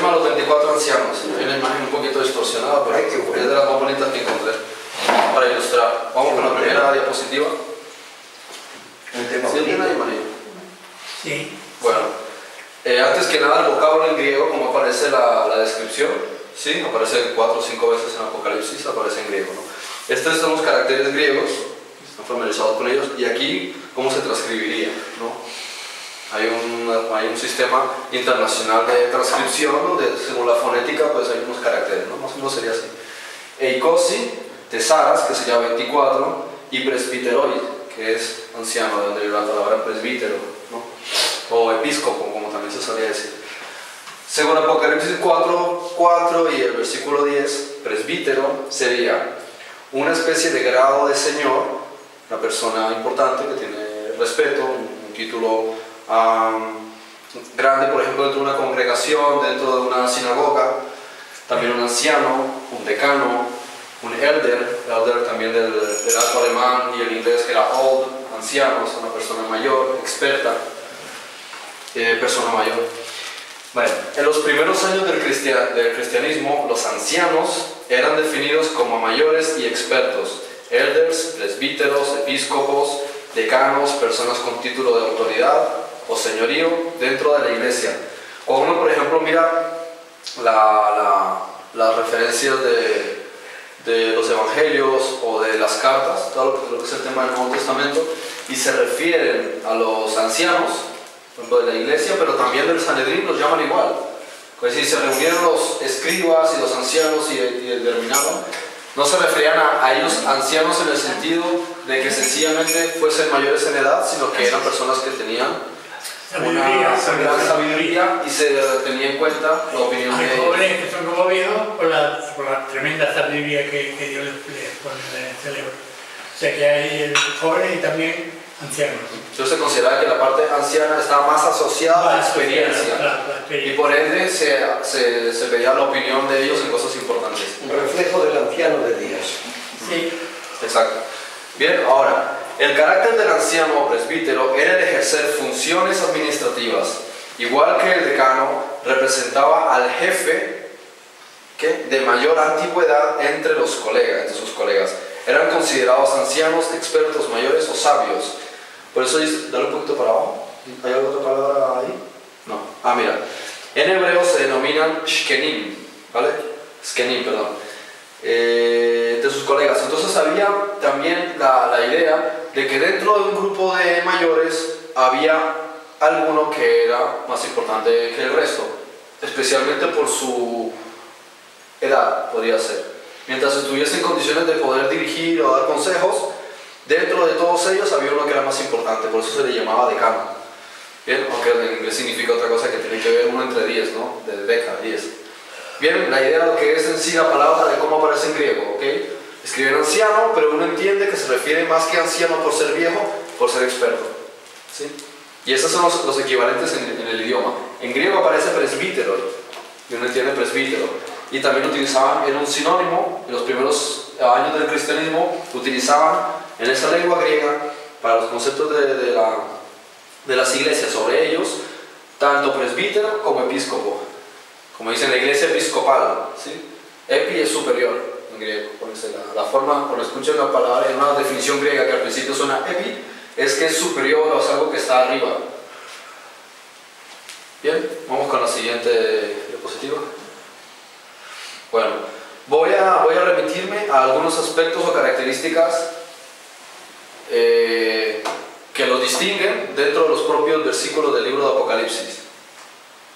llama Los 24 Ancianos. Hay una imagen un poquito distorsionada, pero es de las más bonitas que encontré para ilustrar. Vamos con la primera diapositiva. ¿Sí tiene ahí, María? Sí. Bueno, antes que nada el vocablo en griego, como aparece la descripción, ¿sí? Aparece 4 o 5 veces en Apocalipsis, aparece en griego, ¿no? Estos son los caracteres griegos, están familiarizados con ellos, y aquí, ¿cómo se transcribiría, ¿no? Hay un sistema internacional de transcripción donde, según la fonética, pues hay unos caracteres, ¿no? Más o menos sería así. Eikosi, tesaras, que sería 24, y presbiteroi, que es anciano, de donde viene la palabra presbítero, ¿no? O episcopo, como también se solía decir. Según Apocalipsis 4 y el versículo 10, presbítero sería una especie de grado de señor, una persona importante que tiene respeto, un título grande, por ejemplo, dentro de una congregación, dentro de una sinagoga. También un anciano, un decano, un elder también del alto alemán y el inglés que era old, anciano, o sea, una persona mayor, experta, persona mayor. Bueno, en los primeros años del cristianismo, los ancianos eran definidos como mayores y expertos, elders, presbíteros, episcopos, decanos, personas con título de autoridad o señorío dentro de la iglesia. Cuando uno, por ejemplo, mira las referencias de los evangelios o de las cartas, todo lo que es el tema del Nuevo Testamento, y se refieren a los ancianos, por ejemplo, de la iglesia, pero también del Sanedrín, los llaman igual. Es decir, se reunieron los escribas y los ancianos y determinaron. No se referían a ellos ancianos en el sentido de que sencillamente fuesen mayores en edad, sino que eran personas que tenían una gran sabiduría y se tenía en cuenta la opinión de ellos. Hay jóvenes que son como viejos por la tremenda sabiduría que Dios les pone en el cerebro. O sea que hay jóvenes y también ancianos. Entonces se considera que la parte anciana está más asociada a la experiencia. Y por ende se pedía la opinión de ellos en cosas importantes. Un reflejo del anciano de Dios. Sí. Exacto. Bien, ahora, el carácter del anciano o presbítero era el ejercer funciones administrativas. Igual que el decano, representaba al jefe de mayor antigüedad entre sus colegas. Eran considerados ancianos, expertos, mayores o sabios. Por eso dice, dale un poquito para abajo. ¿Hay alguna otra palabra ahí? No. Mira. En hebreo se denominan shkenim, ¿vale? Shkenim, perdón. De sus colegas. Entonces había también la idea de que dentro de un grupo de mayores había alguno que era más importante que el resto, especialmente por su edad, podría ser. Mientras estuviese en condiciones de poder dirigir o dar consejos, dentro de todos ellos había uno que era más importante, por eso se le llamaba decano. Bien, aunque en inglés significa otra cosa que tiene que ver uno entre 10, ¿no? De deca, 10. Bien, la idea de lo que es en sí la palabra de cómo aparece en griego, ¿ok? Escriben anciano, pero uno entiende que se refiere más que anciano por ser viejo, por ser experto, ¿sí? Y esos son los equivalentes en el idioma. En griego aparece presbítero, y uno entiende presbítero. Y también utilizaban, era un sinónimo, en los primeros años del cristianismo, utilizaban en esa lengua griega, para los conceptos de las iglesias sobre ellos, tanto presbítero como episcopo. Como dicen la iglesia episcopal, ¿sí? Epi es superior en griego. La forma, cuando escuchan la palabra en una definición griega que al principio suena epi, es que es superior o es algo que está arriba. Bien, vamos con la siguiente diapositiva. Bueno, voy a remitirme a algunos aspectos o características que los distinguen dentro de los propios versículos del libro de Apocalipsis.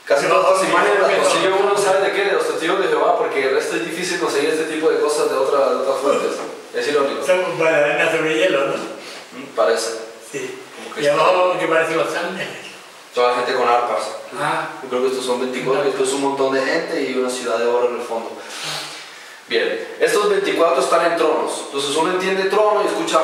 Casi todas las imágenes las consigue uno, ¿sabe de qué? De los testigos de Jehová, porque el resto es difícil conseguir este tipo de cosas de otras fuentes. Es irónico. Son bailarinas sobre hielo, ¿no? Parece. Sí. Y abajo que parecen los ángeles. Toda gente con arpas. Yo creo que estos son 24, esto es un montón de gente y una ciudad de oro en el fondo. Bien, estos 24 están en tronos. Entonces uno entiende trono y escucha,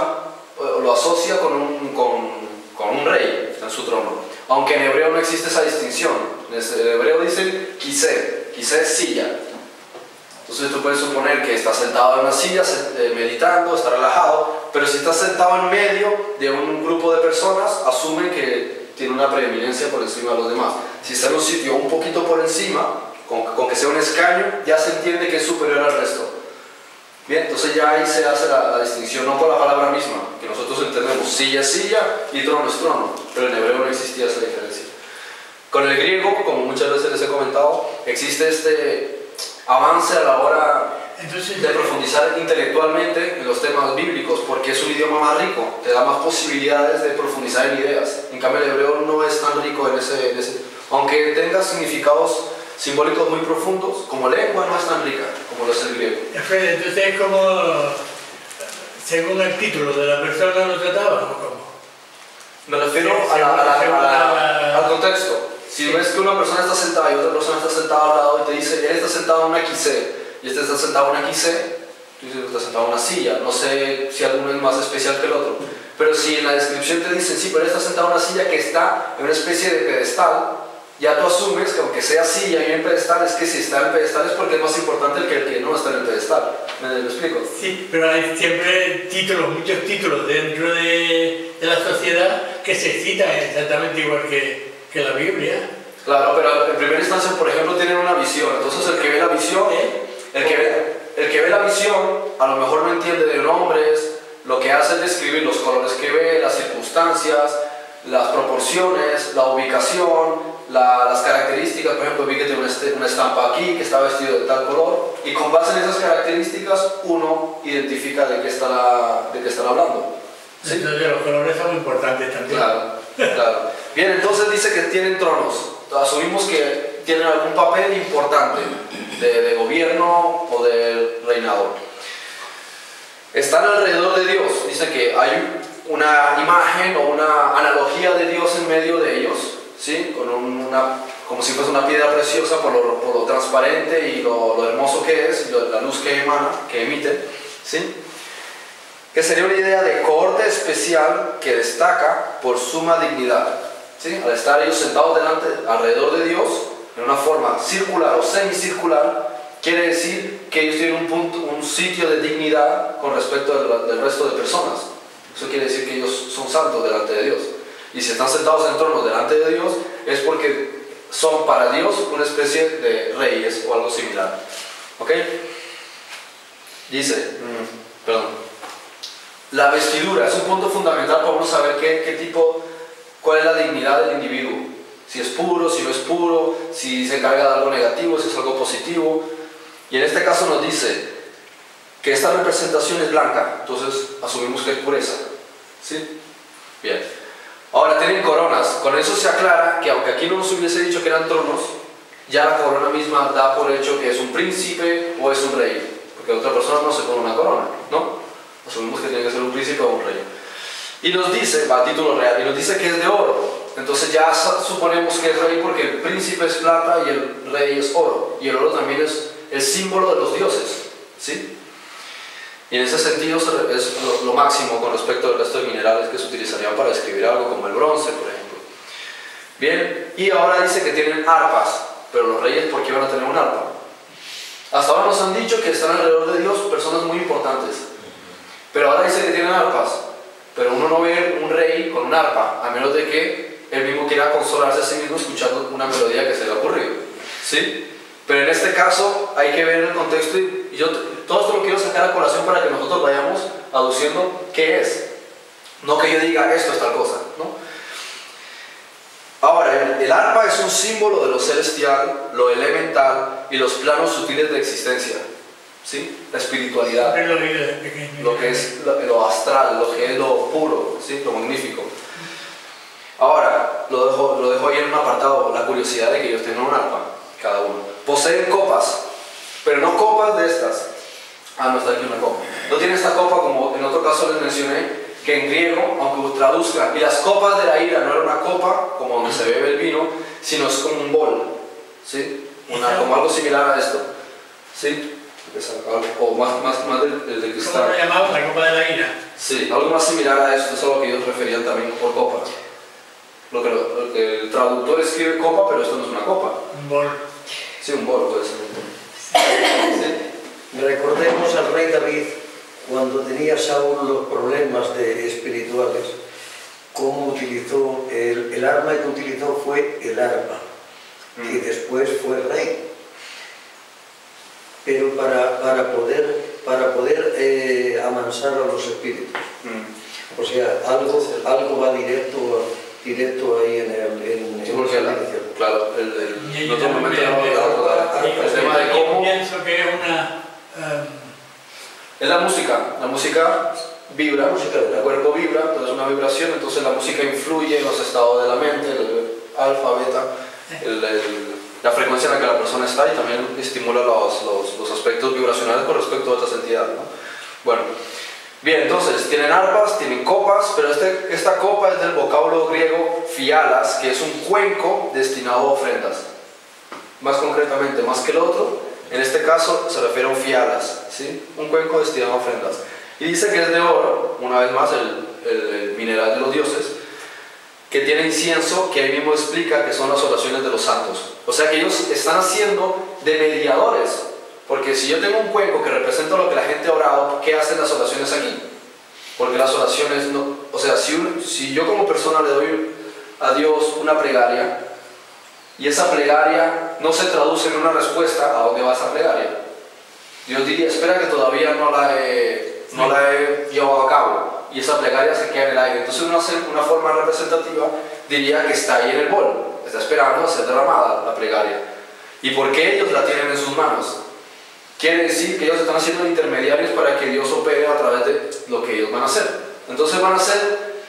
lo asocia con un rey, está en su trono. Aunque en hebreo no existe esa distinción. En hebreo dicen kiseh es silla. Entonces tú puedes suponer que está sentado en una silla meditando, está relajado, pero si está sentado en medio de un grupo de personas, asumen que tiene una preeminencia por encima de los demás. Si está en un sitio un poquito por encima, con que sea un escaño, ya se entiende que es superior al resto. Bien, entonces ya ahí se hace la distinción, no por la palabra misma, que nosotros entendemos silla es silla y trono es trono, pero en hebreo no existía esa diferencia. Con el griego, como muchas veces les he comentado, existe este avance a la hora de profundizar intelectualmente en los temas bíblicos, porque es un idioma más rico, te da más posibilidades de profundizar en ideas. En cambio el hebreo no es tan rico en ese aunque tenga significados simbólicos muy profundos, como lengua no es tan rica como lo es el griego. Entonces es como, según el título de la persona lo trataba, ¿o cómo? Me refiero al contexto. Si ves que una persona está sentada y otra persona está sentada al lado y te dice, él está sentado en una quise y este está sentado en una quise, tú dices, está sentado en una silla. No sé si alguno es más especial que el otro. Pero si en la descripción te dicen, sí, pero él está sentado en una silla que está en una especie de pedestal, ya tú asumes que aunque sea silla y en pedestal, es que si está en el pedestal es porque es más importante el que no está en el pedestal. ¿Me lo explico? Sí, pero hay siempre títulos, muchos títulos dentro de la sociedad que se citan exactamente igual que la Biblia. Claro, pero en primera instancia, por ejemplo, tienen una visión. Entonces el que ve la visión, el que ve la visión, a lo mejor no entiende de nombres, lo que hace es describir los colores que ve, las circunstancias, las proporciones, la ubicación, las características. Por ejemplo, vi que tiene una estampa aquí, que está vestido de tal color, y con base en esas características uno identifica de qué están hablando. ¿Sí? Entonces los colores son importantes también. Claro. Bien, entonces dice que tienen tronos. Asumimos que tienen algún papel importante de gobierno o de reinado. Están alrededor de Dios. Dice que hay una imagen o una analogía de Dios en medio de ellos, ¿sí? Como si fuese una piedra preciosa por lo transparente y lo hermoso que es, y la luz que emana, que emite, ¿sí? Que sería una idea de cohorte especial que destaca por suma dignidad, ¿sí? Al estar ellos sentados alrededor de Dios, en una forma circular o semicircular, quiere decir que ellos tienen un sitio de dignidad con respecto del resto de personas. Eso quiere decir que ellos son santos delante de Dios. Y si están sentados en tronos delante de Dios, es porque son para Dios una especie de reyes o algo similar. ¿Ok? Dice, la vestidura es un punto fundamental para uno saber cuál es la dignidad del individuo. Si es puro, si no es puro, si se encarga de algo negativo, si es algo positivo. Y en este caso nos dice que esta representación es blanca, entonces asumimos que es pureza. ¿Sí? Bien. Ahora tienen coronas. Con eso se aclara que aunque aquí no nos hubiese dicho que eran tronos, ya la corona misma da por hecho que es un príncipe o es un rey. Porque otra persona no se pone una corona, ¿no? Asumimos que tiene que ser un príncipe o un rey. Y nos dice, va a título real, y nos dice que es de oro. Entonces ya suponemos que es rey porque el príncipe es plata y el rey es oro. Y el oro también es el símbolo de los dioses, ¿sí? Y en ese sentido es lo máximo con respecto al resto de minerales que se utilizarían para escribir algo, como el bronce, por ejemplo. Bien, y ahora dice que tienen arpas, pero los reyes, ¿por qué van a tener un arpa? Hasta ahora nos han dicho que están alrededor de Dios personas muy importantes, pero ahora dice que tienen arpas, pero uno no ve un rey con un arpa, a menos de que él mismo quiera consolarse a sí mismo escuchando una melodía que se le ha ocurrido, ¿sí? Pero en este caso hay que ver el contexto y yo todo esto lo quiero sacar a colación para que nosotros vayamos aduciendo qué es. No que yo diga esto es tal cosa, ¿no? Ahora, el arpa es un símbolo de lo celestial, lo elemental y los planos sutiles de existencia, ¿sí? La espiritualidad, lo que es lo astral, lo que es lo puro, ¿sí? Lo magnífico. Ahora, lo dejo ahí en un apartado, la curiosidad de que ellos tengan un arpa, cada uno. Poseen copas, pero no copas de estas. No está aquí una copa. No tiene esta copa como en otro caso les mencioné, que en griego, aunque traduzcan, y las copas de la ira no era una copa, como donde se bebe el vino, sino es como un bol, ¿sí? Como algo similar a esto, ¿sí? O más del cristal. ¿Cómo lo llamaban? La copa de la ira. Sí, algo más similar a esto, eso es lo que ellos referían también por copa. Lo que el traductor escribe copa, pero esto no es una copa. Un bol. Sí, un bol puede ser. Sí. Recordemos al rey David, cuando tenía Saúl los problemas espirituales, cómo utilizó, el arma que utilizó fue el arpa, que después fue rey. para poder amansar a los espíritus. O sea, algo va directo ahí en Sí, porque claro, en otro momento ya vamos a tratar el tema de cómo... Pienso que es una... Es la música vibra, el cuerpo vibra, entonces es una vibración, entonces la música influye en los estados de la mente, el alfa, beta, la frecuencia en la que la persona está, y también estimula los aspectos vibracionales con respecto a otras entidades, ¿no? Bueno, bien, entonces tienen arpas, tienen copas, pero esta copa es del vocablo griego fialas, que es un cuenco destinado a ofrendas. Más concretamente, más que el otro, en este caso se refiere a un fialas, ¿sí? Un cuenco destinado a ofrendas. Y dice que es de oro, una vez más el mineral de los dioses, que tiene incienso, que ahí mismo explica que son las oraciones de los santos. O sea que ellos están haciendo de mediadores, porque si yo tengo un cuenco que representa lo que la gente ha orado, ¿qué hacen las oraciones aquí? Porque las oraciones no... O sea, si yo como persona le doy a Dios una plegaria, y esa plegaria no se traduce en una respuesta, ¿a dónde va esa plegaria? Dios diría, espera que todavía no la he llevado a cabo, y esa plegaria se queda en el aire. Entonces una forma representativa diría que está ahí en el bol, está esperando a ser derramada la plegaria. ¿Y por qué ellos la tienen en sus manos? Quiere decir que ellos están haciendo intermediarios para que Dios opere a través de lo que ellos van a hacer. Entonces van a ser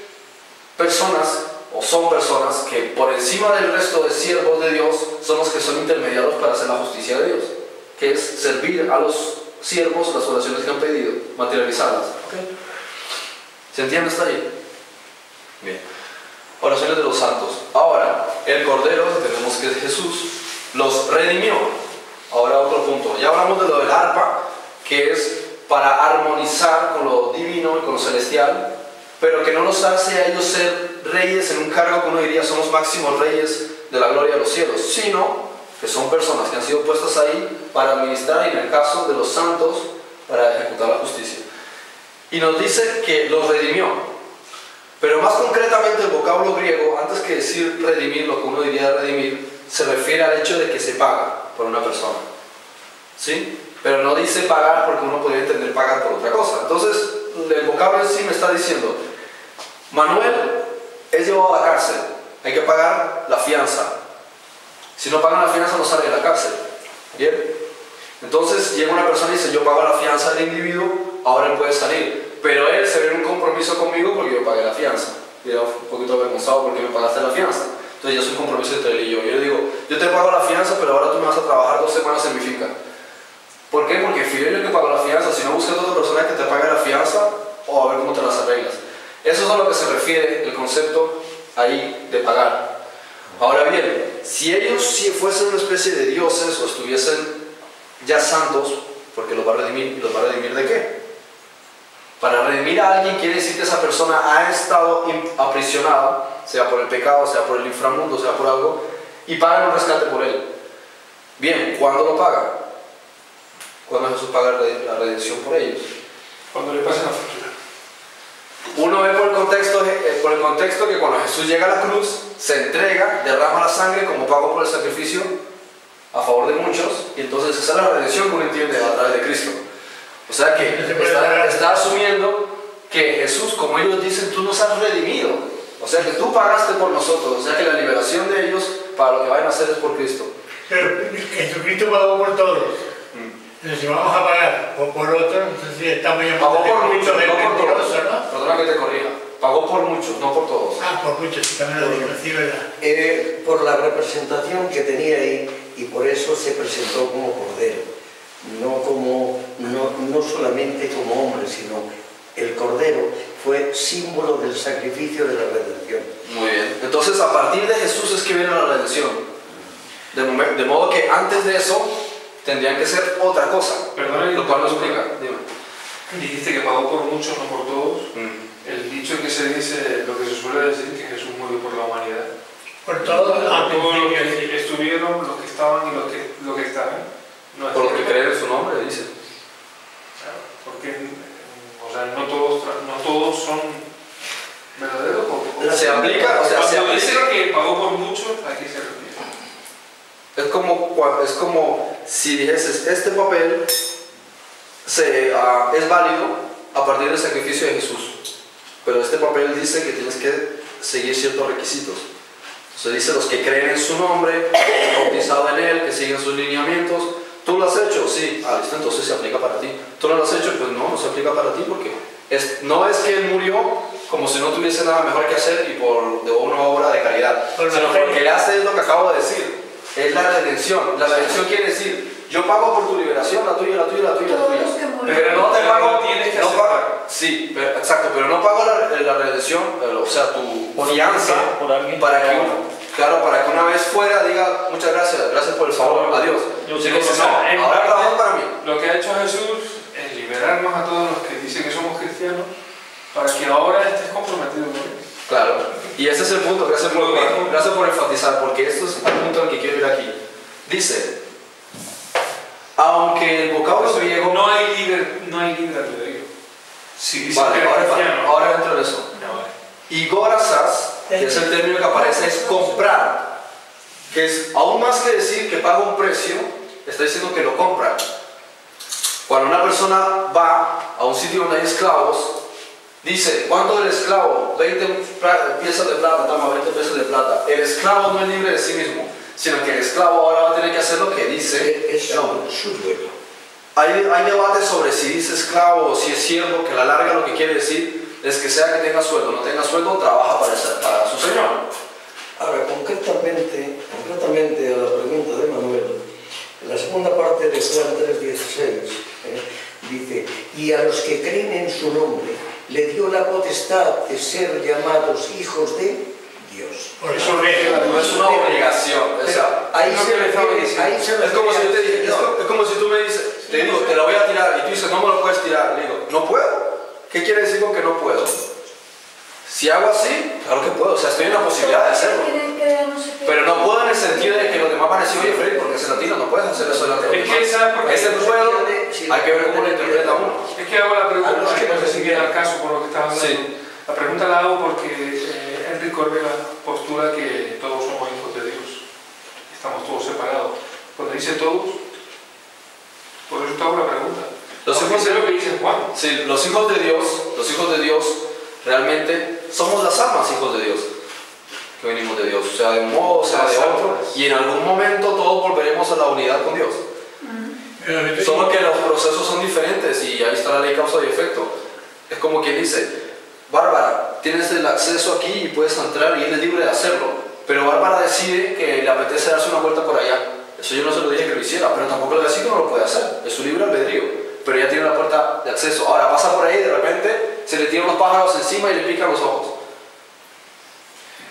personas, o son personas, que por encima del resto de siervos de Dios son los que son intermediarios para hacer la justicia de Dios, que es servir a los siervos las oraciones que han pedido, materializarlas. ¿Okay? ¿Se entiende hasta ahí? Bien. Oraciones de los santos. Ahora, el Cordero, entendemos que es Jesús, los redimió. Ahora otro punto. Ya hablamos de lo del arpa, que es para armonizar con lo divino y con lo celestial, pero que no los hace a ellos ser reyes en un cargo que uno diría son los máximos reyes de la gloria de los cielos, sino que son personas que han sido puestas ahí para administrar, y en el caso de los santos, para ejecutar la justicia. Y nos dice que los redimió. Pero más concretamente el vocablo griego, antes que decir redimir, lo que uno diría redimir, se refiere al hecho de que se paga por una persona, ¿sí? Pero no dice pagar, porque uno podría entender pagar por otra cosa. Entonces el vocablo en sí me está diciendo, Manuel es llevado a la cárcel, hay que pagar la fianza. Si no pagan la fianza no sale de la cárcel. ¿Bien? Entonces llega una persona y dice, yo pago la fianza del individuo, ahora él puede salir, pero él se ve en un compromiso conmigo porque yo pagué la fianza. Y era un poquito avergonzado porque me pagaste la fianza. Entonces ya es un compromiso entre él y yo. Yo le digo, yo te pago la fianza, pero ahora tú me vas a trabajar 2 semanas en mi finca. ¿Por qué? Porque fui yo el que pago la fianza. Si no, buscas a otra persona que te pague la fianza, o a ver cómo te las arreglas. Eso es a lo que se refiere el concepto ahí de pagar. Ahora bien, si ellos fuesen una especie de dioses o estuviesen ya santos, porque los va a redimir, ¿los va a redimir de qué? Para redimir a alguien quiere decir que esa persona ha estado aprisionada, sea por el pecado, sea por el inframundo, sea por algo, y pagan un rescate por él. Bien, ¿cuándo lo paga? ¿Cuándo Jesús paga la redención por ellos? Cuando le pase la factura. Uno ve por el contexto que cuando Jesús llega a la cruz, se entrega, derrama la sangre como pago por el sacrificio a favor de muchos, y entonces esa es la redención que uno entiende a través de Cristo. O sea que está asumiendo que Jesús, como ellos dicen, tú nos has redimido. O sea que tú pagaste por nosotros. O sea que la liberación de ellos para lo que vayan a hacer es por Cristo. Pero Jesucristo pagó por todos. Entonces, si vamos a pagar por otro, entonces estamos llamando pagó por muchos, de no por mentiroso, todos. ¿no? Perdona que te corrija. Pagó por muchos, no por todos. Ah, por muchos, sí, también lo digo, sí, ¿verdad? Por la representación que tenía ahí, y por eso se presentó como cordero, no solamente como hombre, sino el cordero fue símbolo del sacrificio de la redención. Muy bien. Entonces a partir de Jesús es que viene la redención. De modo que antes de eso tendrían que ser otra cosa. Perdona, lo cual lo explica. Dime. Dijiste que pagó por muchos, no por todos. El dicho que se dice, lo que se suele decir, que Jesús murió por la humanidad. Por todos los que estuvieron, los que estaban y los que están. No por los que creen en su nombre, dice. Claro, porque o sea, no todos son verdaderos. Se aplica, o sea, se aplica. Dice que pagó por muchos, ¿a qué se refiere? Es como si dijeses, este papel es válido a partir del sacrificio de Jesús. Pero este papel dice que tienes que seguir ciertos requisitos. Se dice los que creen en su nombre, bautizado en él, que siguen sus lineamientos. ¿Tú lo has hecho? Sí. Ah, listo, entonces se aplica para ti. ¿Tú no lo has hecho? Pues no, no se aplica para ti porque no es que él murió como si no tuviese nada mejor que hacer y de una obra de caridad, sino porque él hace es lo que acabo de decir. Es la redención. La redención quiere decir, yo pago por tu liberación, la tuya, la tuya, la tuya, la tuya. Pero no te pago, tienes que no hacer. pago, sí, exacto, pero no pago la redención, o sea, tu fianza por alguien. para que claro, para que una vez fuera diga muchas gracias, gracias por el favor, adiós. Yo Sí, creo que que no, ahora trabajas para mí. Lo que ha hecho Jesús es liberarnos a todos los que dicen que somos cristianos para que ahora estés comprometido con él. Claro, y ese es el punto, gracias por enfatizar, porque esto es el punto al que quiero ir aquí. Dice, aunque el vocablo griego... No hay libre albedrío. Si dice Vale, que eres cristiano, ahora entro en eso. no vale. Y gorazas, que es el término que aparece, es comprar, que es aún más que decir que paga un precio, está diciendo que lo compra. Cuando una persona va a un sitio donde hay esclavos, dice, ¿cuánto del esclavo? 20 piezas de plata, toma 20 pesos de plata. El esclavo no es libre de sí mismo, sino que el esclavo ahora va a tener que hacer lo que dice. Es su dueño. Hay debate sobre si dice esclavo o si es siervo, que a la larga lo que quiere decir es que sea que tenga sueldo o no tenga sueldo, trabaja para su señor. Ahora, concretamente a la pregunta de Manuel, en la segunda parte de Juan 3:16, dice, y a los que creen en su nombre, le dio la potestad de ser llamados hijos de Dios. Por eso rege la No es una obligación. O sea, Ahí no se que le estaba refiere, diciendo. ahí se es como si yo te refiere dije, al Señor. es como si tú me dices, te digo, te la voy a tirar y tú dices, no me lo puedes tirar. Le digo, no puedo. ¿Qué quiere decir con que no puedo? Si hago así, claro que puedo, o sea, estoy en la posibilidad de hacerlo. Pero no puedo en el sentido de que los demás van a decir, oye, Freddy, porque es latino, no puedes hacer eso delante de los Es que, demás. ¿sabes por qué? Ese puedo, hay que ver cómo lo interpreta uno. Es que hago la pregunta, A los que no sé no si viene al caso por lo que estás hablando. Sí. La pregunta la hago porque Enrique Corbera postula que todos somos hijos de Dios. Estamos todos separados. Cuando dice todos, por eso te hago la pregunta. Los Porque hijos sé de lo que dice Juan. Sí, los hijos de Dios, realmente somos las almas hijos de Dios, que venimos de Dios, sea de un modo, sea de otro, y en algún momento todos volveremos a la unidad con Dios. Solo que los procesos son diferentes y ahí está la ley causa y efecto. Es como quien dice, Bárbara, tienes el acceso aquí y puedes entrar y él es libre de hacerlo, pero Bárbara decide que le apetece darse una vuelta por allá. Eso yo no se lo dije que lo hiciera, pero tampoco le decía que no lo puede hacer, es su libre albedrío, pero ella tiene la puerta de acceso. Ahora pasa por ahí y de repente se le tiran los pájaros encima y le pican los ojos.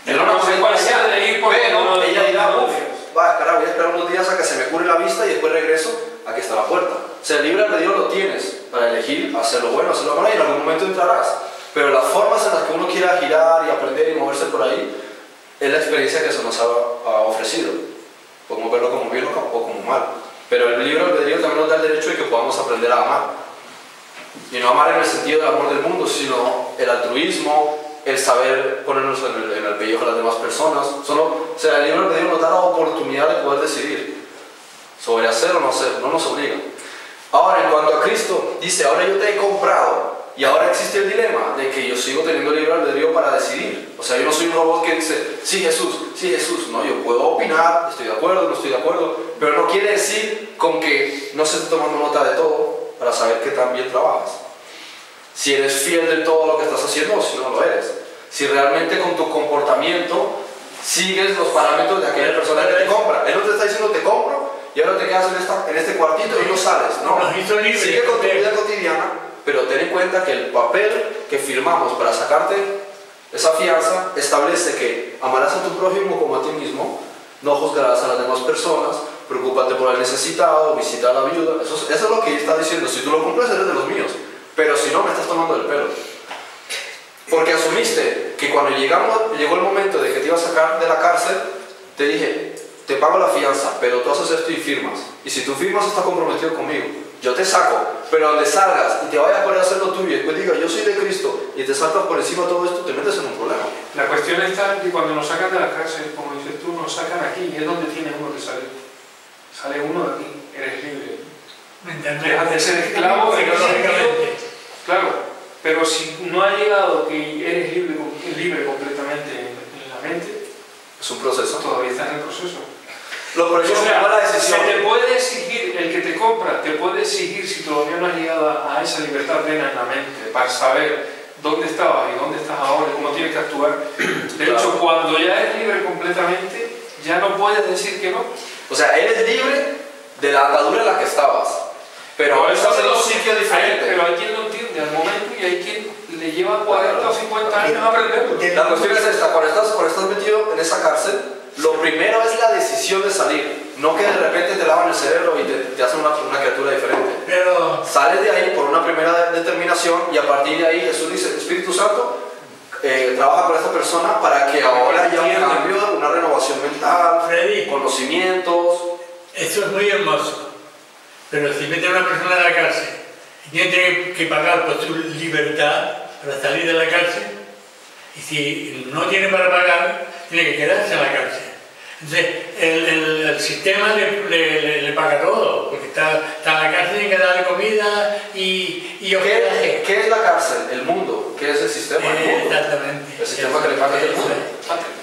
Pero no sé cuál sea de ir por pero ella dirá, no, uff, voy a esperar unos días a que se me cure la vista y después regreso a que está la puerta. O sea, el libre albedrío lo tienes para elegir hacer lo bueno, hacer lo malo y en algún momento entrarás. Pero las formas en las que uno quiera girar y aprender y moverse por ahí es la experiencia que se nos ha ofrecido. Podemos verlo como bien o como mal. Pero el libre albedrío también nos da el derecho de que podamos aprender a amar. Y no amar en el sentido del amor del mundo, sino el altruismo, el saber ponernos en el pellejo de las demás personas. O sea, el libre albedrío nos da la oportunidad de poder decidir sobre hacer o no hacer, no nos obliga. Ahora, en cuanto a Cristo, dice, ahora yo te he comprado. Y ahora existe el dilema de que yo sigo teniendo libre albedrío para decidir. O sea, yo no soy un robot que dice, sí Jesús. No, yo puedo opinar, estoy de acuerdo, no estoy de acuerdo. Pero no quiere decir con que no se esté tomando nota de todo para saber que tan bien trabajas. Si eres fiel de todo lo que estás haciendo o si no lo eres. Si realmente con tu comportamiento sigues los parámetros de aquella persona que te compra. Él no te está diciendo te compro y ahora te quedas en este cuartito y no sales. No, sigue con tu vida cotidiana. Pero ten en cuenta que el papel que firmamos para sacarte esa fianza establece que amarás a tu prójimo como a ti mismo, no juzgarás a las demás personas, preocúpate por el necesitado, visita a la viuda. Eso es lo que está diciendo. Si tú lo cumples, eres de los míos. Pero si no, me estás tomando el pelo. Porque asumiste que cuando llegó el momento de que te iba a sacar de la cárcel, te dije, te pago la fianza, pero tú haces esto y firmas. Y si tú firmas, estás comprometido conmigo. Yo te saco, pero donde salgas y te vayas a poner a hacer lo tuyo y después digas yo soy de Cristo y te saltas por encima de todo esto, te metes en un problema. La cuestión está que cuando nos sacan de la cárcel, como dices tú, nos sacan aquí y es donde tiene uno que salir. Sale uno de aquí, eres libre. dejas de ser esclavo en ese sentido. Psicológicamente. Claro, pero si no ha llegado que eres libre completamente en la mente, Es un proceso. todavía estás en el proceso. Lo por eso O sea, tomar la decisión. se te puede exigir, el que te compra, te puede exigir si todavía no has llegado a esa libertad plena en la mente para saber dónde estabas y dónde estás ahora y cómo tienes que actuar. De Claro. hecho, cuando ya eres libre completamente, ya no puedes decir que no. O sea, eres libre de la atadura en la que estabas, pero ahora estás en un sitio diferente. Pero hay quien lo entiende al momento y hay quien le lleva 40 o 50 años a aprenderlo. La cuestión es esta, cuando estás metido en esa cárcel, lo primero es la decisión de salir, no que de repente te lavan el cerebro y te hacen una criatura diferente. Pero Sales de ahí por una primera determinación y a partir de ahí Jesús dice, Espíritu Santo, trabaja con esta persona para que ahora haya un cambio, una renovación mental, Freddy, conocimientos. eso es muy hermoso. Pero si mete a una persona en la cárcel y tiene que pagar por su libertad para salir de la cárcel, y si no tiene para pagar, tiene que quedarse en la cárcel. Entonces, el sistema le paga todo, porque está en la cárcel, tiene que darle comida y hospedaje. ¿Qué es la cárcel? El mundo. ¿Qué es el sistema? El mundo. Exactamente. El sistema que le paga es el mundo.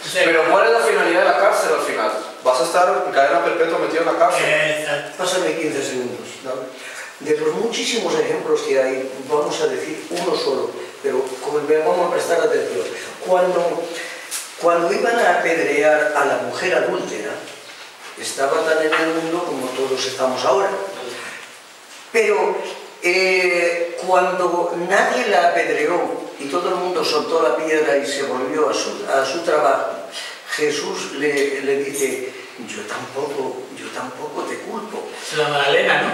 Sí. Pero ¿cuál es la finalidad de la cárcel al final? ¿Vas a estar en cadena perpetua metido en la cárcel? Exacto. Pásame 15 segundos. ¿No? De los muchísimos ejemplos que hay, vamos a decir uno solo, pero vamos a prestar atención. Cuando iban a apedrear a la mujer adúltera, estaba tan en el mundo como todos estamos ahora. Pero cuando nadie la apedreó y todo el mundo soltó la piedra y se volvió a su trabajo, Jesús le dice, yo tampoco te culpo. La Magdalena, ¿no?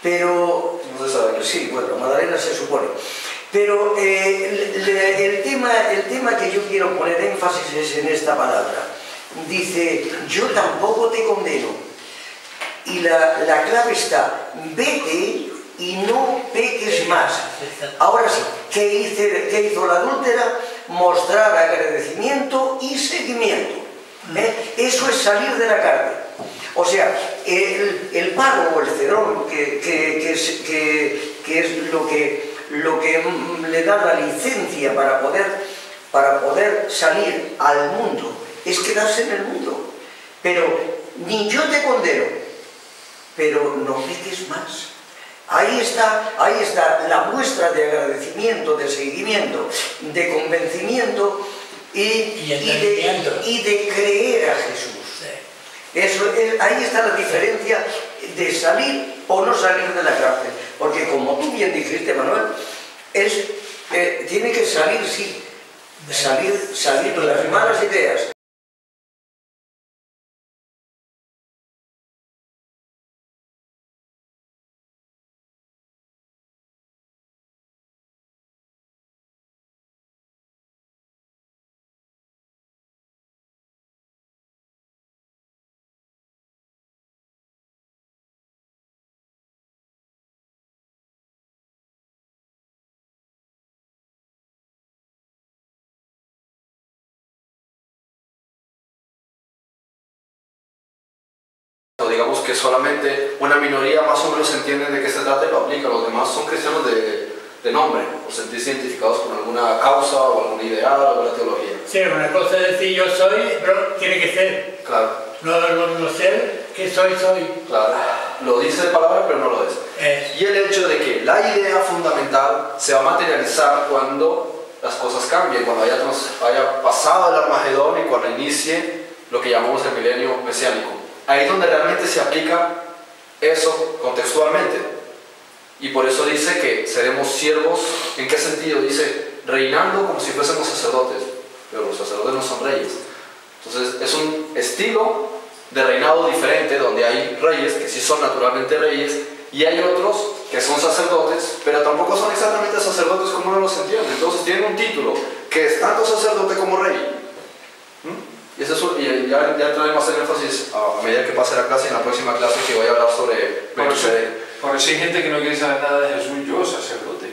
Pero, No se sabe. sí, bueno, Magdalena se supone. Pero el tema que yo quiero poner énfasis es en esta palabra. Dice, yo tampoco te condeno. Y la clave está, vete y no peques más. Ahora sí, ¿qué hizo la adúltera? Mostrar agradecimiento y seguimiento. Eso es salir de la cárcel. O sea, el pago o el cedrón, que es lo que le da la licencia para poder salir al mundo, es quedarse en el mundo. Pero ni yo te condeno, pero no peques más. Ahí está la muestra de agradecimiento, de seguimiento, de convencimiento y de creer a Jesús. Ahí está la diferencia de salir o no salir de la cárcel. Porque como tú bien dijiste, Manuel, tiene que salir, sí, salir de las malas ideas. Digamos que solamente una minoría más o menos entiende de qué se trata y lo aplica. Los demás son cristianos de nombre, o sentirse identificados con alguna causa o algún ideal o alguna teología. Sí, una cosa es decir yo soy, pero tiene que ser. Claro, No ser que soy. claro. Lo dice de palabra, pero no lo es. Y el hecho de que la idea fundamental se va a materializar cuando las cosas cambien, cuando haya pasado el Armagedón y cuando inicie lo que llamamos el milenio mesiánico. Ahí es donde realmente se aplica eso contextualmente. Y por eso dice que seremos siervos. ¿En qué sentido? Dice, reinando como si fuésemos sacerdotes. Pero los sacerdotes no son reyes. Entonces es un estilo de reinado diferente, donde hay reyes que sí son naturalmente reyes, y hay otros que son sacerdotes, pero tampoco son exactamente sacerdotes como uno los entiende. Entonces tienen un título que es tanto sacerdote como rey. Y ya entraré más en énfasis a medida que pase la clase, en la próxima clase que voy a hablar sobre Melquisedec. Por eso hay gente que no quiere saber nada de Jesús, yo sacerdote.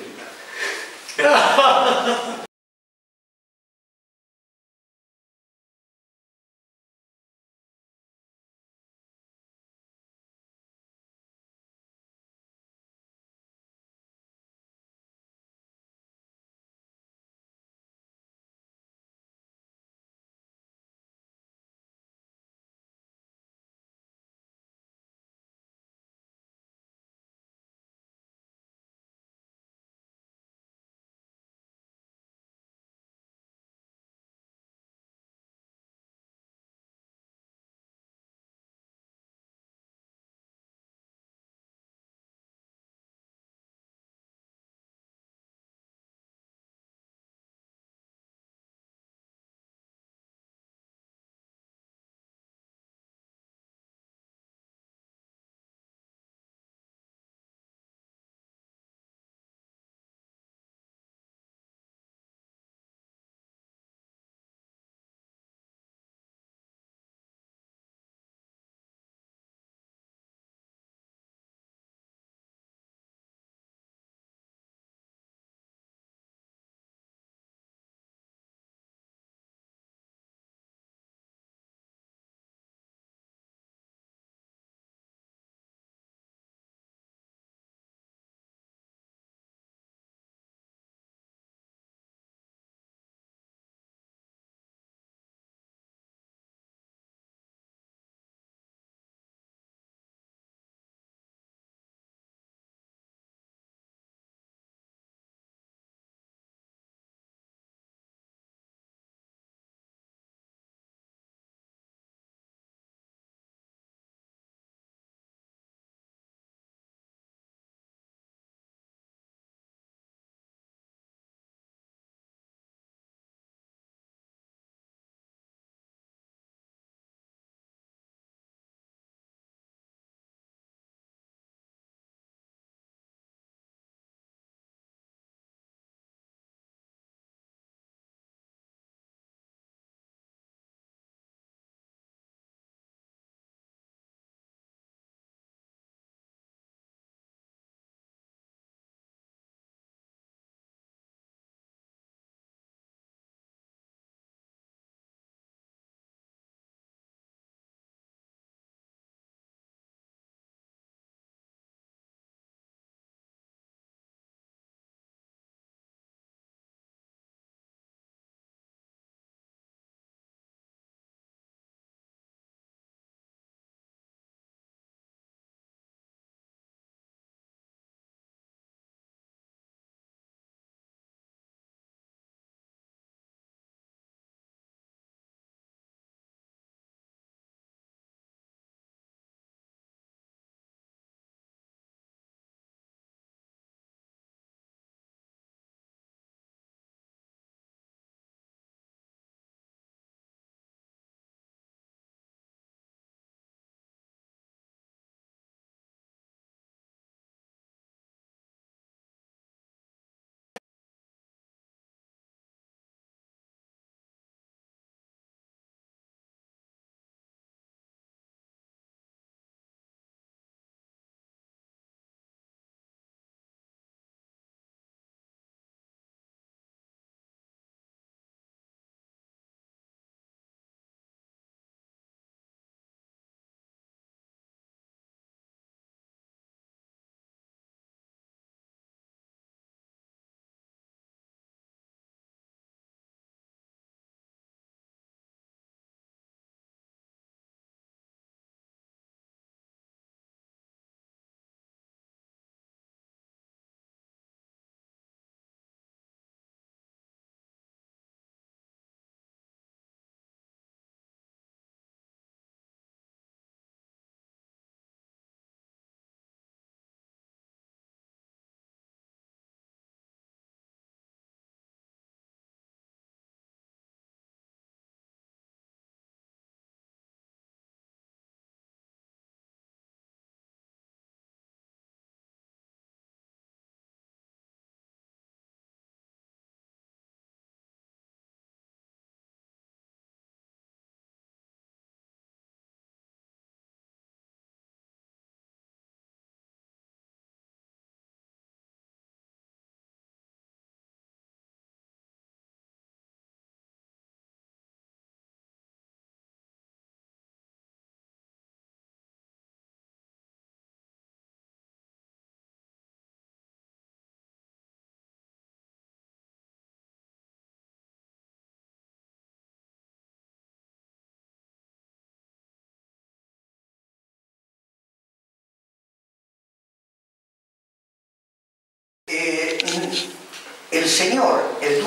El Señor, el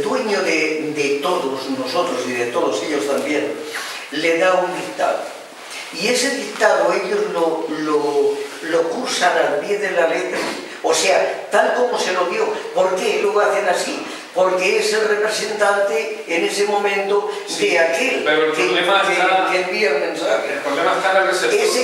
dueño de todos nosotros y de todos ellos también, le da un dictado. Y ese dictado ellos lo cursan al pie de la letra. O sea, tal como se lo dio. ¿Por qué lo hacen así? Porque es el representante en ese momento de aquel que envía el mensaje. El problema está en el receptor. Es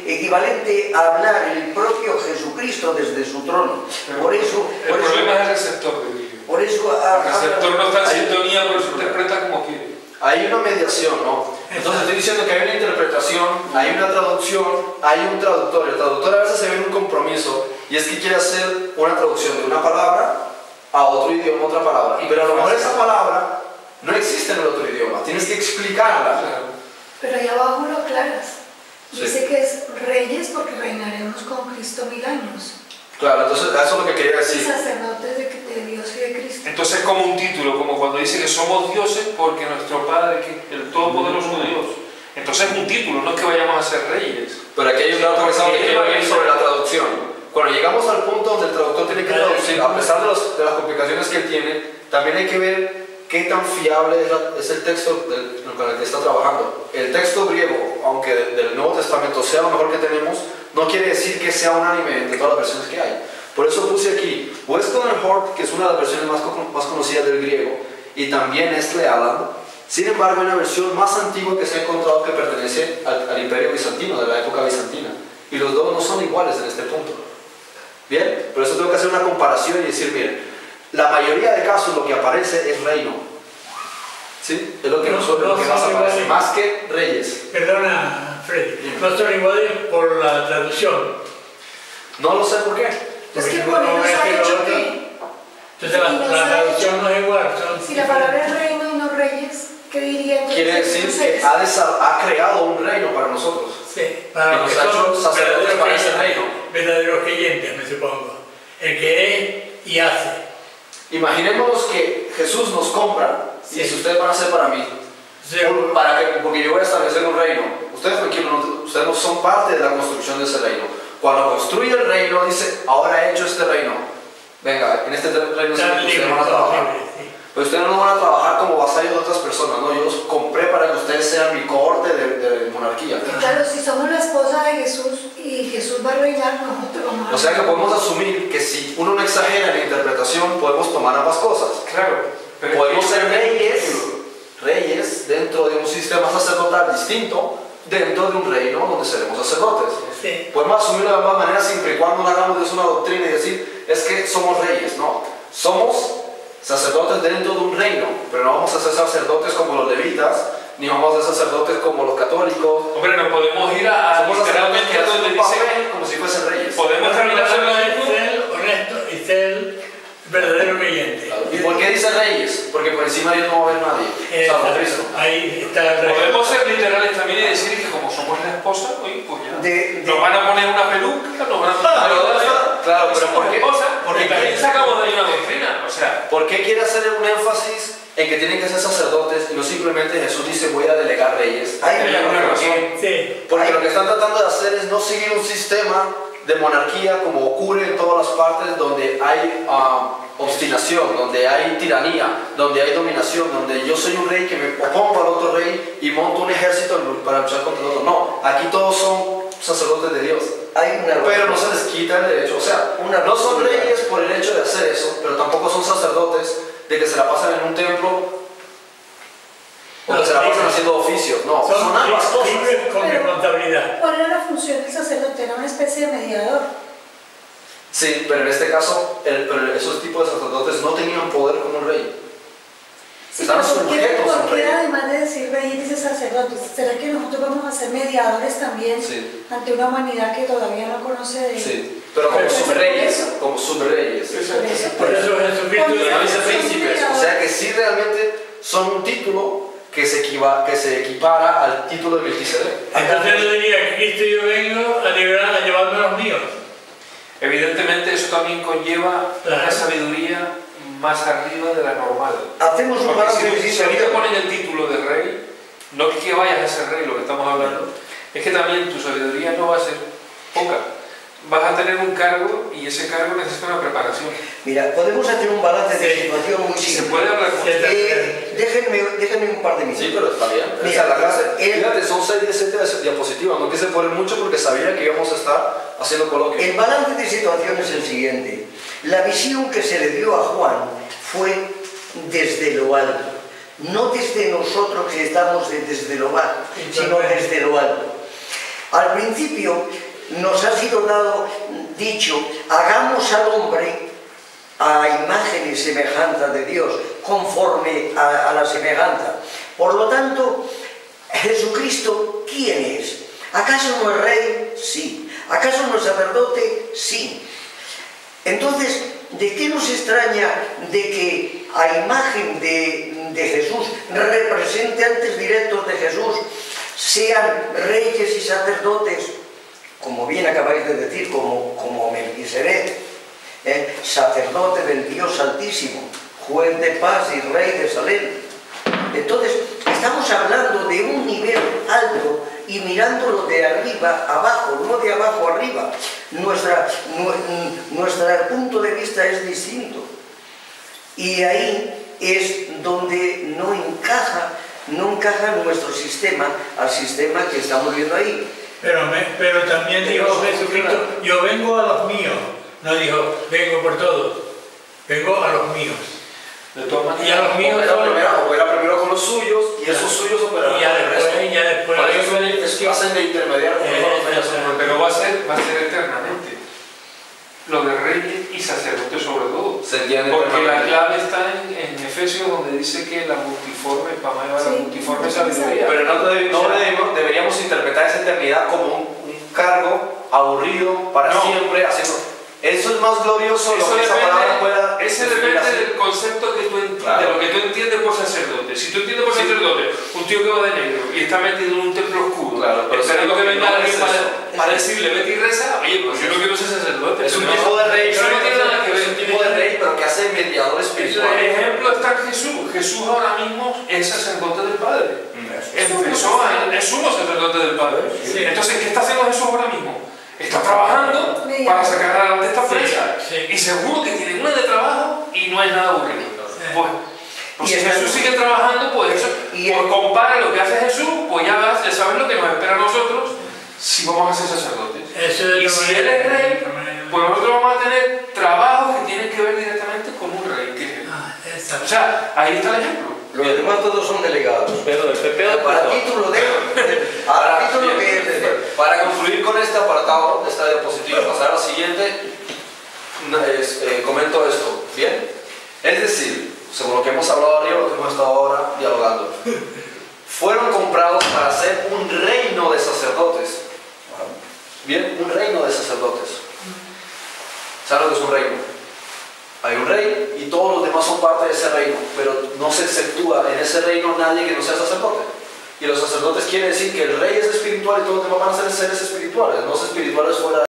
equivalente a hablar el propio Jesucristo desde su trono. El problema es el receptor de Dios. Por eso El receptor no está en sintonía, por eso interpreta como quiere. Hay una mediación, ¿no? Entonces estoy diciendo que hay una interpretación, hay una traducción, hay un traductor. El traductor a veces se ve en un compromiso y es que quiere hacer una traducción de una palabra a otro idioma, otra palabra. Pero a lo mejor esa palabra no existe en el otro idioma, tienes que explicarla. Pero ahí abajo lo aclaras. Sí. Dice que es reyes porque reinaremos con Cristo 1000 años. Claro, entonces eso es lo que quería Y decir. sacerdotes de Dios y de Cristo. Entonces es como un título, como cuando dice que somos dioses porque nuestro Padre, que el Todopoderoso Dios. Entonces es un título, no es que vayamos a ser reyes. Pero aquí hay un dato que quiero ver sobre la traducción. Cuando llegamos al punto donde el traductor tiene que traducir, a pesar de las complicaciones que él tiene, también hay que ver qué tan fiable es el texto con el que está trabajando. El texto griego, aunque del Nuevo Testamento sea lo mejor que tenemos, no quiere decir que sea unánime entre todas las versiones que hay. Por eso puse aquí Westcott and Hort, que es una de las versiones más conocidas del griego, y también Estle Aland. Sin embargo, hay una versión más antigua que se ha encontrado que pertenece al Imperio Bizantino, de la época bizantina. Y los dos no son iguales en este punto. Bien, por eso tengo que hacer una comparación y decir, miren, la mayoría de casos lo que aparece es reino. ¿Sí? Es lo que nosotros más aparece, más que reyes. Perdona, Freddy, no son iguales por la traducción. No lo sé por qué. Es que por eso ha hecho que... Entonces la traducción no es igual. Si la palabra es reino y no reyes, ¿qué diría entonces? Quiere decir que ha creado un reino para nosotros. Sí, para Y los nos que ha hecho son sacerdotes para ese reino. verdaderos creyentes, me supongo. El que es y hace. Imaginémonos que Jesús nos compra y Sí. dice, ustedes van a ser para mí. Sí. Porque yo voy a establecer un reino. Ustedes tranquilos, ustedes no son parte de la construcción de ese reino. Cuando construye el reino, dice, ahora he hecho este reino. Venga, en este reino ustedes van a trabajar. Pero ustedes no van a trabajar como vasallos de otras personas, ¿no? Yo los compré para que ustedes sean mi cohorte de monarquía. Y claro, si somos la esposa de Jesús y Jesús va a reinar, nosotros vamos a... O sea que podemos asumir que si uno no exagera en la interpretación, podemos tomar ambas cosas. Claro. Pero Podemos ser reyes dentro de un sistema sacerdotal distinto, dentro de un reino donde seremos sacerdotes. Sí. Podemos asumirlo de ambas maneras siempre y cuando no hagamos de eso una doctrina y decir, es que somos reyes. No, somos sacerdotes dentro de un reino, pero no vamos a ser sacerdotes como los levitas, ni vamos a ser sacerdotes como los católicos. Hombre, nos podemos ir a Somos sacerdotes literalmente que hacen donde un dice papel como si fuesen reyes. podemos terminar en lo mismo. Ser honesto y ser verdadero creyente. ¿Y por qué dice reyes? Porque por encima de ellos no va a haber nadie, salvo Cristo. Ahí está el rey. Podemos ser literales también y decir que como somos la esposa, oye, pues ya. Nos van a poner una peluca, nos van a poner Claro, pero ¿por qué? esposa, Porque porque también sacamos de ahí una doctrina. O sea, ¿Por qué quiere hacer un énfasis en que tienen que ser sacerdotes y no simplemente Jesús dice voy a delegar reyes? Hay una razón. Sí. Porque lo que están tratando de hacer es no seguir un sistema de monarquía como ocurre en todas las partes donde hay obstinación, donde hay tiranía, donde hay dominación, donde yo soy un rey que me opongo al otro rey y monto un ejército para luchar contra el otro. No, aquí todos son sacerdotes de Dios. Hay una Pero no razón. se les quita el derecho, o sea, no son reyes por el hecho de hacer eso, pero tampoco son sacerdotes de que se la pasan en un templo o que se la pasan haciendo oficios, no, son ambas cosas. libres con responsabilidad. ¿Cuál era la función del sacerdote? Era una especie de mediador. Sí, pero en este caso, esos tipos de sacerdotes no tenían poder como un rey. Sí, Estaban pero sujetos a un ¿por qué rey. además de decir rey dice sacerdotes? ¿Será que nosotros vamos a ser mediadores también Sí. ante una humanidad que todavía no conoce de... Sí, pero como Pero subreyes, como subreyes. Por eso. Por eso Jesucristo Pero no dice Son príncipes, o mediadores. sea que sí realmente son un título que se equipara al título de Melquisedec. entonces yo diría que Cristo yo vengo a liberar, a llevarme a los míos. evidentemente eso también conlleva una sabiduría más arriba de la normal. Hacemos un Porque balance si a ti te editorial. ponen el título de rey, no que vayas a ser rey, lo que estamos hablando, es que también tu sabiduría no va a ser poca. vas a tener un cargo y ese cargo necesita una preparación. Mira, podemos hacer un balance de Sí. situación muy Se simple. puede hablar con Déjenme un par de minutos. Sí, pero está bien. Mira, Esa es la clase. el- Fíjate, son 6-7 diapositivas. No quise poner mucho porque sabía que íbamos a estar haciendo coloquios. El balance de situación es el siguiente. La visión que se le dio a Juan fue desde lo alto. No desde nosotros que estamos desde lo bajo, sino desde lo alto. Al principio nos ha sido dicho, hagamos al hombre a imagen y semejanza de Dios, conforme a la semejanza. Por lo tanto, Jesucristo, ¿quién es? ¿Acaso no es rey? Sí. ¿Acaso no es sacerdote? Sí. Entonces, ¿de qué nos extraña de que a imagen de Jesús, representantes directos de Jesús, sean reyes y sacerdotes, como bien acabáis de decir, como Melquisedec, sacerdote del Dios Altísimo, juez de paz y rey de Salem? Entonces, estamos hablando de un nivel alto y mirándolo de arriba abajo, no de abajo arriba. Nuestro punto de vista es distinto. Y ahí es donde no encaja nuestro sistema al sistema que estamos viendo ahí. Pero también dijo Jesucristo, yo vengo a los míos. No dijo, vengo por todos. Vengo a los míos. De todas maneras, Y a los míos Opera primero con los suyos y esos suyos operarán y ya con el resto. después. Para ellos hacen de intermediario con los pero va a ser eternamente. Lo de rey y sacerdote sobre todo. Se entiende Porque la eternamente. clave está en Efesios, donde dice que la multiforme, para llevar la Sí. multiforme sabiduría. Pero no deberíamos interpretar esa eternidad como un cargo aburrido para No. siempre haciendo. Eso es más glorioso lo Eso que esa palabra pueda ese definir depende así. del concepto que Claro. de lo que tú entiendes por sacerdote. Si tú entiendes por sacerdote un tío que va de negro y está metido en un templo oscuro, Claro, pero esperando eso que no venga es alguien eso. para decirle vete y reza, oye, pues yo no quiero ser sacerdote. Es un pero tipo de rey, eso no tiene nada que ver. es un tipo de rey, pero que hace mediador espiritual. El ejemplo está en Jesús. Jesús ahora mismo es sacerdote del Padre. Es sumo sacerdote del Padre. Sí. Entonces, ¿qué está haciendo Jesús ahora mismo? Está trabajando para sacar adelante esta empresa. Sí. Y seguro que tiene una de trabajo y no es nada aburrido. Pues Y si es Jesús sigue trabajando, pues eso, y pues compara lo que hace Jesús, pues ya sabes lo que nos espera a nosotros si vamos a ser sacerdotes. Eso es Y lo si que- Él es rey, pues nosotros vamos a tener trabajos que tienen que ver directamente con un rey, que es Él. Exacto. O sea, ahí está el ejemplo. Los demás todos son delegados. Pero el pepeo Para título de... Para título que es de... Para concluir con este apartado, esta diapositiva, pasar a la siguiente, comento esto, ¿bien? Es decir, según lo que hemos hablado arriba, lo que hemos estado ahora dialogando, fueron comprados para ser un reino de sacerdotes. ¿Bien? Un reino de sacerdotes. ¿Saben lo que es un reino? Hay un rey y todos los demás son parte de ese reino, pero no se exceptúa en ese reino nadie que no sea sacerdote. Y los sacerdotes quiere decir que el rey es espiritual y todos los demás van a ser seres espirituales, no espirituales fuera